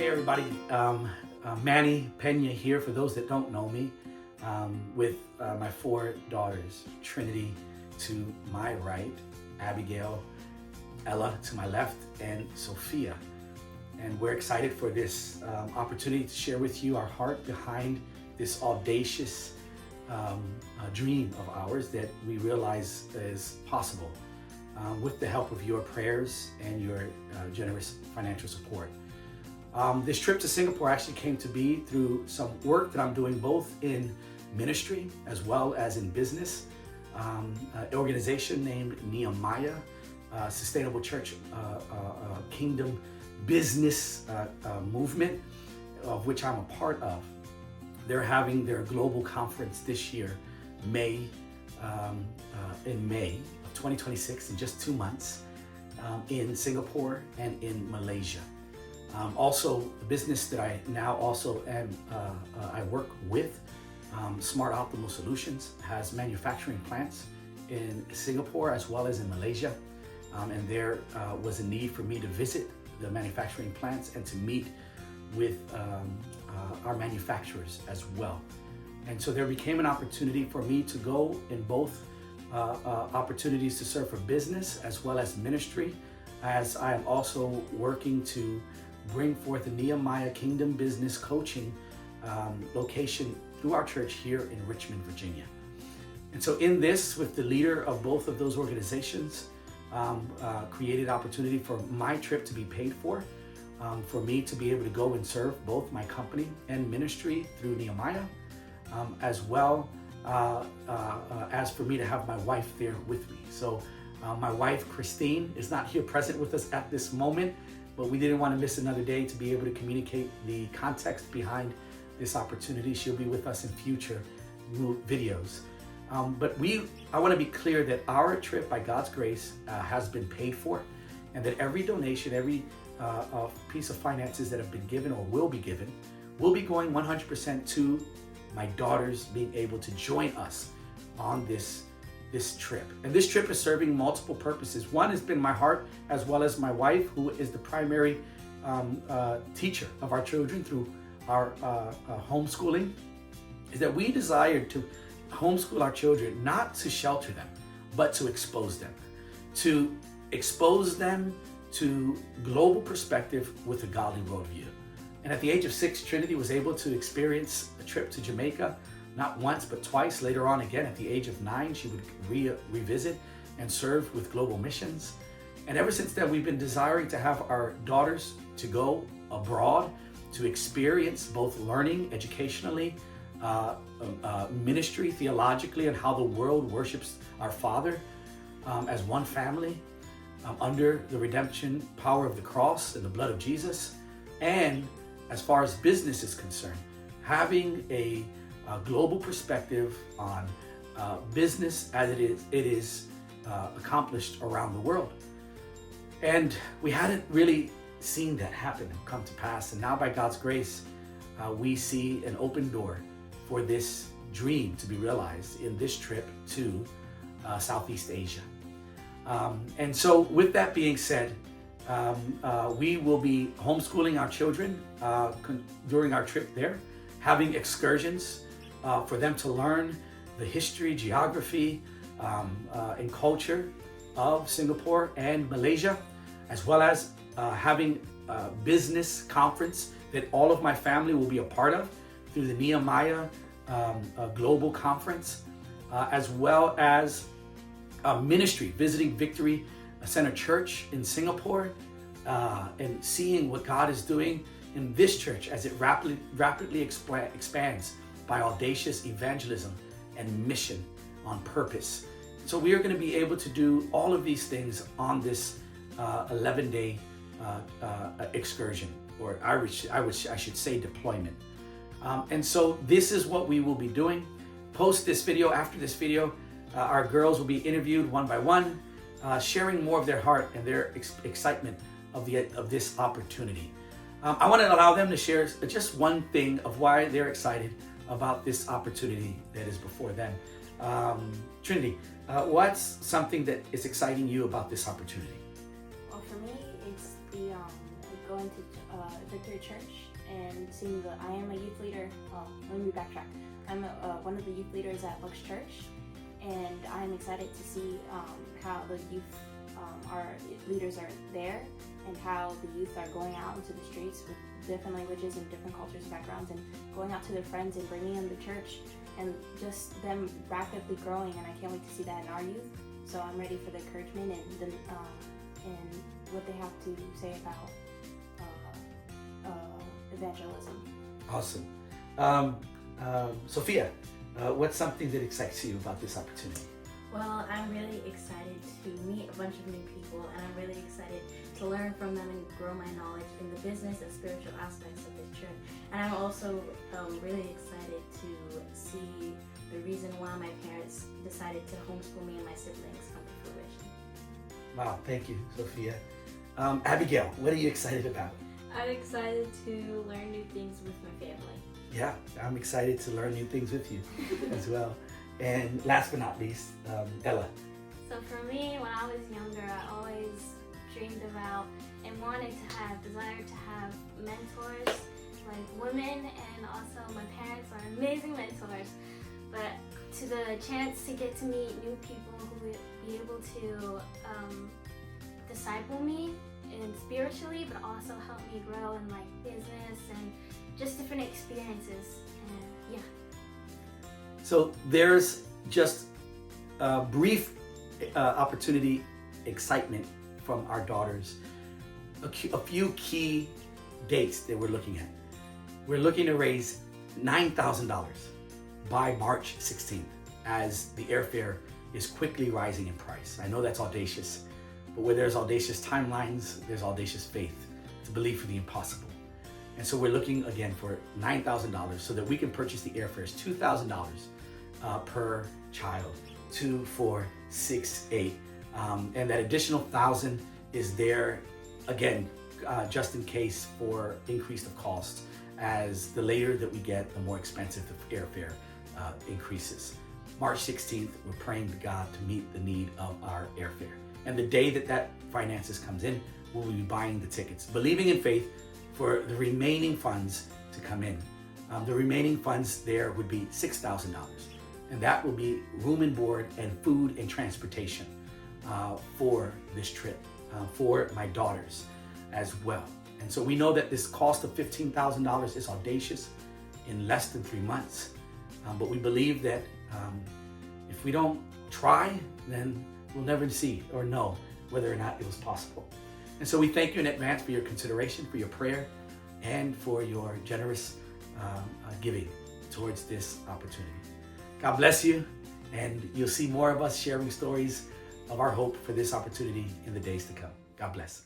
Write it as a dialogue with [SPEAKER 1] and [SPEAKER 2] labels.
[SPEAKER 1] Hey everybody, Manny Peña here for those that don't know me, with my four daughters, Trinity to my right, Abigail, Ella to my left, and Sophia. And we're excited for this opportunity to share with you our heart behind this audacious dream of ours that we realize is possible with the help of your prayers and your generous financial support. This trip to Singapore actually came to be through some work that I'm doing both in ministry as well as in business. An organization named Nehemiah, Sustainable Church Kingdom Business Movement, of which I'm a part of. They're having their global conference this year, in May of 2026, in just 2 months, in Singapore and in Malaysia. Also, the business that I now also am, I work with, Smart Optimal Solutions, has manufacturing plants in Singapore as well as in Malaysia. And there was a need for me to visit the manufacturing plants and to meet with our manufacturers as well. And so there became an opportunity for me to go in both opportunities to serve for business as well as ministry, as I am also working to bring forth the Nehemiah Kingdom Business Coaching location through our church here in Richmond, Virginia. And so in this, with the leader of both of those organizations, created opportunity for my trip to be paid for me to be able to go and serve both my company and ministry through Nehemiah, as well as for me to have my wife there with me. So my wife, Christine, is not here present with us at this moment, but we didn't want to miss another day to be able to communicate the context behind this opportunity. She'll be with us in future videos. But I want to be clear that our trip, by God's grace, has been paid for, and that every donation, every piece of finances that have been given or will be given, will be going 100% to my daughters being able to join us on this trip. And this trip is serving multiple purposes. One has been my heart, as well as my wife, who is the primary teacher of our children through our homeschooling, is that we desire to homeschool our children, not to shelter them, but to expose them to global perspective with a godly worldview. And at the age of 6, Trinity was able to experience a trip to Jamaica, not once, but twice. Later on, again, at the age of 9, she would revisit and serve with global missions. And ever since then, we've been desiring to have our daughters to go abroad, to experience both learning educationally, ministry theologically, and how the world worships our Father as one family under the redemption power of the cross and the blood of Jesus. And as far as business is concerned, having a global perspective on business as it is accomplished around the world. And we hadn't really seen that happen and come to pass. And now, by God's grace, we see an open door for this dream to be realized in this trip to Southeast Asia. And so with that being said, we will be homeschooling our children during our trip there, having excursions for them to learn the history, geography, and culture of Singapore and Malaysia, as well as having a business conference that all of my family will be a part of through the Nehemiah Global Conference, as well as ministry, visiting Victory Center Church in Singapore, and seeing what God is doing in this church as it rapidly expands by audacious evangelism and mission on purpose. So we are going to be able to do all of these things on this 11-day excursion, or I should say deployment. And so this is what we will be doing. Post this video, after this video, our girls will be interviewed one by one, sharing more of their heart and their excitement of this opportunity. I want to allow them to share just one thing of why they're excited about this opportunity that is before them. Trinity, what's something that is exciting you about this opportunity?
[SPEAKER 2] Well, for me, it's the going going to Victory Church and seeing I am a youth leader. Let me backtrack. I'm one of the youth leaders at Bucks Church, and I'm excited to see how the youth, our leaders are there, and how the youth are going out into the streets with different languages and different cultures and backgrounds, and going out to their friends and bringing them to church, and just them rapidly growing. And I can't wait to see that in our youth. So I'm ready for the encouragement and what they have to say about evangelism.
[SPEAKER 1] Awesome. Sophia, what's something that excites you about this opportunity?
[SPEAKER 3] Well, I'm really excited to meet a bunch of new people, and I'm really excited to learn from them and grow my knowledge in the business and spiritual aspects of this trip. And I'm also really excited to see the reason why my parents decided to homeschool me and my siblings come to fruition.
[SPEAKER 1] Wow, thank you, Sophia. Abigail, what are you excited about?
[SPEAKER 4] I'm excited to learn new things with my family.
[SPEAKER 1] Yeah, I'm excited to learn new things with you as well. And last but not least, Ella.
[SPEAKER 5] So for me, when I was younger, I always dreamed about and wanted to have, desired to have mentors, like women, and also my parents are amazing mentors. But to the chance to get to meet new people who would be able to disciple me and spiritually, but also help me grow in like business and just different experiences. And yeah.
[SPEAKER 1] So there's just a brief opportunity, excitement from our daughters. A few key dates that we're looking at. We're looking to raise $9,000 by March 16th as the airfare is quickly rising in price. I know that's audacious, but where there's audacious timelines, there's audacious faith to believe for the impossible. And so we're looking again for $9,000 so that we can purchase the airfares, $2,000 per child, 2, 4, 6, 8. And that additional 1,000 is there, again, just in case for increase of cost. As the later that we get, the more expensive the airfare increases. March 16th, we're praying to God to meet the need of our airfare. And the day that finances comes in, we'll be buying the tickets, believing in faith for the remaining funds to come in. The remaining funds there would be $6,000. And that will be room and board and food and transportation for this trip, for my daughters as well. And so we know that this cost of $15,000 is audacious in less than 3 months. But we believe that if we don't try, then we'll never see or know whether or not it was possible. And so we thank you in advance for your consideration, for your prayer, and for your generous giving towards this opportunity. God bless you, and you'll see more of us sharing stories of our hope for this opportunity in the days to come. God bless.